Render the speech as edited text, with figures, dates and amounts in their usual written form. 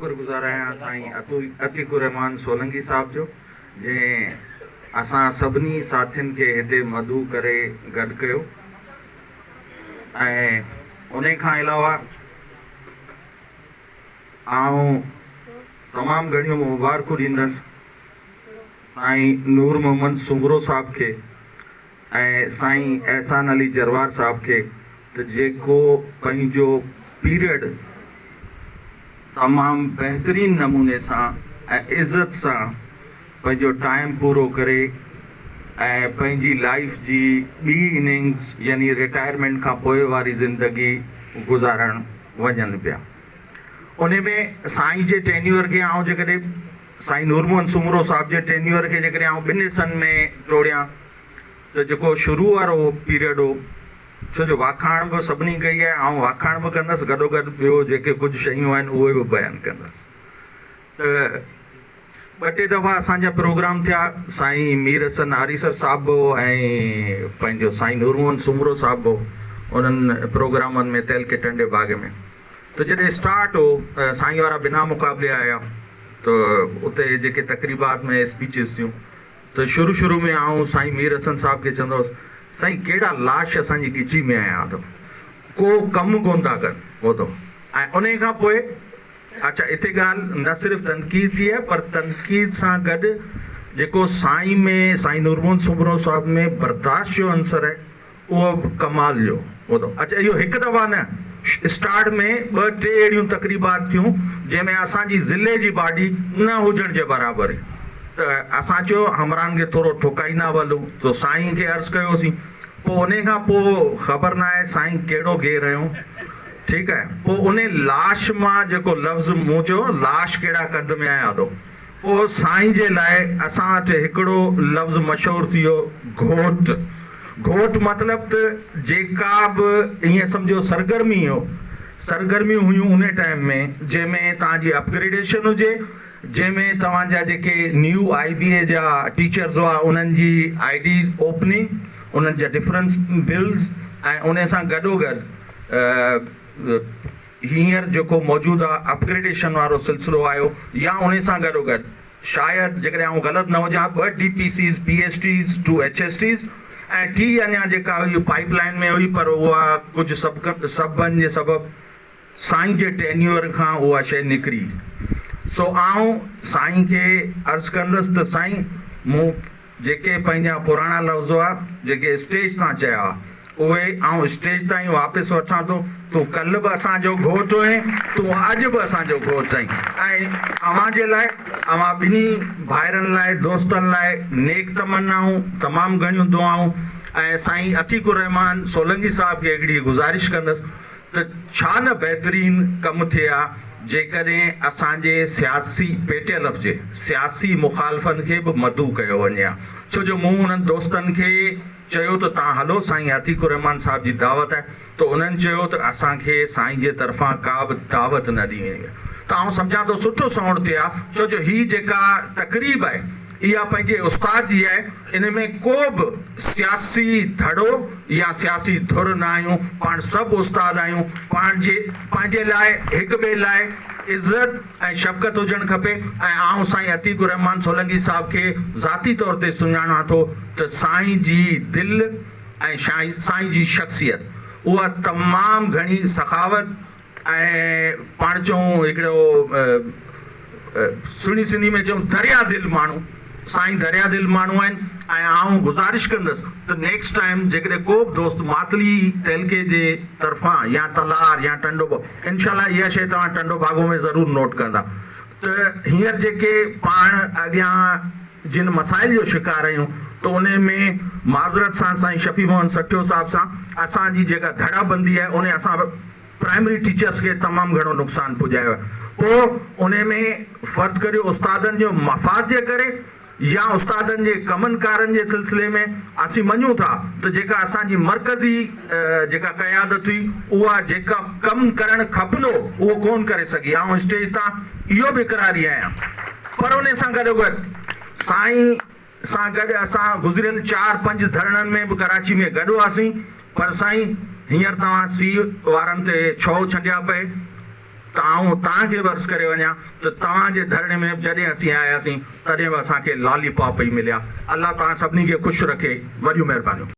शुक्रगुज़ार आहियां साईं अतीकुर रहमान सोलंकी साहब जो जंहिं असां सभिनी साथियुनि खे हिते मधु करे गॾु कयो। ऐं उन खां अलावा आउं तमामु घणियूं मुबारकूं ॾींदुसि साईं नूर मोहम्मद सुंगरो साहब खे ऐं साईं एहसान अली जरवार साहब खे त जेको पंहिंजो पीरियड तमामु बहितरीन नमूने सां ऐं इज़त सां पंहिंजो टाइम पूरो करे ऐं पंहिंजी लाइफ जी ॿी इनिंग्स यानी रिटायरमेंट खां पोइ वारी ज़िंदगी गुज़ारणु वञनि पिया। उन में साईं जे टेन्यूअर खे आउं जेकॾहिं साईं नूर मोहम्मद सुंगरो साहब जे टेन्यूअर खे जेकॾहिं आउं ॿिनि हिसनि में टोड़ियां त जेको शुरू वारो पीरियड हो, छो जो वाखाण बि सभिनी कई आहे, ऐं वाखाण बि कंदुसि, गॾोगॾु ॿियो जेके कुझु शयूं आहिनि उहे बि बयानु कंदुसि। त ॿ टे दफ़ा असांजा प्रोग्राम थिया, साईं मीर हसन आरीसर साहब बि ऐं पंहिंजो साईं नूर मोहम्मद सुंगरो साहब बि उन्हनि प्रोग्रामनि में तेल के टंडे बाग में। त जॾहिं स्टार्ट हो साईं वारा बिना मुक़ाबले आया त उते जेके तक़रीबात में स्पीचिस थियूं त शुरू में आउं साईं मीर हसन साहब खे चवंदो हुउसि, साईं कहिड़ा लाश असांजी ॻिची में आया अथव, को कमु कोन था कनि हो तो। ऐं उन खां पोइ अच्छा हिते ॻाल्हि न सिर्फ़ु तनक़ीद थी आहे, पर तनक़ीद सां गॾु जेको साईं में साईं नूर मोहम्मद सुंगरो साहब में बर्दाश्त जो अंसर आहे उहो कमाल जो हो तो। अच्छा इहो हिकु दफ़ा न, स्टार्ट में ॿ टे अहिड़ियूं तक़रीबात थियूं जंहिंमें असांजी ज़िले जी बॉडी न हुजण जे बराबरि। त असां चयो हमरान खे थोरो ठुकाईंदा हलूं, त साईं खे अर्ज़ु कयोसीं। पोइ उन खां पोइ ख़बर न आहे साईं कहिड़ो गेर आहियूं, ठीकु आहे। पोइ उन लाश मां जेको लफ़्ज़ मूं चयो लाश कहिड़ा कंध में आया थो, पोइ साईं जे लाइ असां वटि हिकिड़ो लफ़्ज़ मशहूरु थी वियो घोट। घोट मतिलबु त जेका बि ईअं सम्झो सरगर्मियूं हुयूं उन टाइम में जंहिंमें तव्हांजी अपग्रेडेशन हुजे, जंहिंमें तव्हांजा जेके न्यू IBA जा टीचर्स हुआ उन्हनि जी ID ओपनिंग, उन्हनि जा डिफरेंस बिल्स, ऐं उन सां गॾोगॾु हींअर जेको मौजूदु आहे अपग्रेडेशन वारो सिलसिलो आयो, या उन सां गॾोगॾु शायदि जेकॾहिं आउं ग़लति न हुजां 2 DPCs PhDs 2 HSTs ऐं 3 अञा जेका हुई पाइपलाइन में हुई, पर उहा कुझु सबबनि जे सबबु साईं जे टेन्यूअर खां उहा शइ निकिरी। सो आउं साईं खे अर्ज़ु कंदुसि त साईं मूं जेके पंहिंजा पुराणा लफ़्ज़ हुआ जेके स्टेज तां चया उहे आउं स्टेज ताईं वापसि वठां थो। तूं कल्ह बि असांजो घोटु हुए, तूं अॼु बि असांजो घोटु आहीं। ऐं अव्हां जे लाइ, अव्हां ॿिन्ही भाइरनि लाइ, दोस्तनि लाइ नेक तमन्नाऊं, तमामु घणियूं दुआऊं। ऐं साईं अतीकुर रहमान सोलंकी साहब खे हिकिड़ी गुज़ारिश कंदुसि त छा न बहितरीनु कमु थिए हा जेकॾहिं असांजे सियासी पेटियल जे सियासी मुखालफ़नि खे बि मदू कयो वञे हा। छो जो मूं उन्हनि दोस्तनि खे चयो त तव्हां हलो, साईं अतीकुर रहमान साहब जी दावत आहे, त उन्हनि चयो त असांखे साईं जे तरफ़ां का बि दावत न ॾी वेंदी आहे। त आउं सम्झां थो सुठो सौंड थिए हा, छो जो हीअ जेका तक़रीब आहे इहा पंहिंजे उस्ताद जी आहे। इन में को बि सियासी धड़ो या सियासी धुर न आहियूं, पाण सभु उस्ताद आहियूं। पंहिंजे लाइ हिक ॿिए लाइ इज़त ऐं शफ़क़त हुजणु खपे। ऐं आउं साईं अतीकुर रहमान सोलंकी साहब खे ज़ाती तौर ते सुञाणां थो त साईं जी दिलि ऐं साईं जी शख़्सियत उहा तमामु घणी सखावत ऐं पाण चऊं हिकिड़ो सुहिणी सिंधी में चऊं दरिया दिलि माण्हू, साईं दरिया दिलि माण्हू आहिनि। ऐं आउं गुज़ारिश कंदुसि त नेक्स्ट टाइम जेकॾहिं को बि दोस्त मातली तेलके जे तरफ़ां या तलार या टंडो, इनशाला इहा शइ तव्हां टंडो बागो में ज़रूरु नोट कंदा त हींअर जेके पाण अॻियां जिन मसाइल जो शिकार आहियूं त उन में माज़रत सां साईं शफ़ी मोहन सठियो साहब सां असांजी जेका धड़ाबंदी आहे उन असां प्राइमरी टीचर्स खे तमामु घणो नुक़सानु पुॼायो आहे। पोइ उन में फ़र्ज़ु करियो उस्तादनि जो मफ़ाद जे करे या उस्तादनि जे कमनि कारनि जे सिलसिले में असीं मञूं था त जेका असांजी मरकज़ी जेका क़यादत हुई उहा जेका कमु करणु खपंदो उहो कोन करे सघी। ऐं स्टेज तां इहो बि इक़रारी आहियां, पर उन सां गॾोगॾु साईं सां गॾु असां गुज़िरियल 4-5 धरणनि में बि कराची में गॾु हुआसीं। पर साईं हींअर तव्हां सी वारनि ते छो छंडिया पए, तव्हांखे वर्स करे वञा त तव्हांजे धरणे में जॾहिं असीं आयासीं तॾहिं बि असांखे लॉलीपॉप ई मिलिया। अलाह तव्हां सभिनी खे ख़ुशि रखे। वॾियूं महिरबानियूं।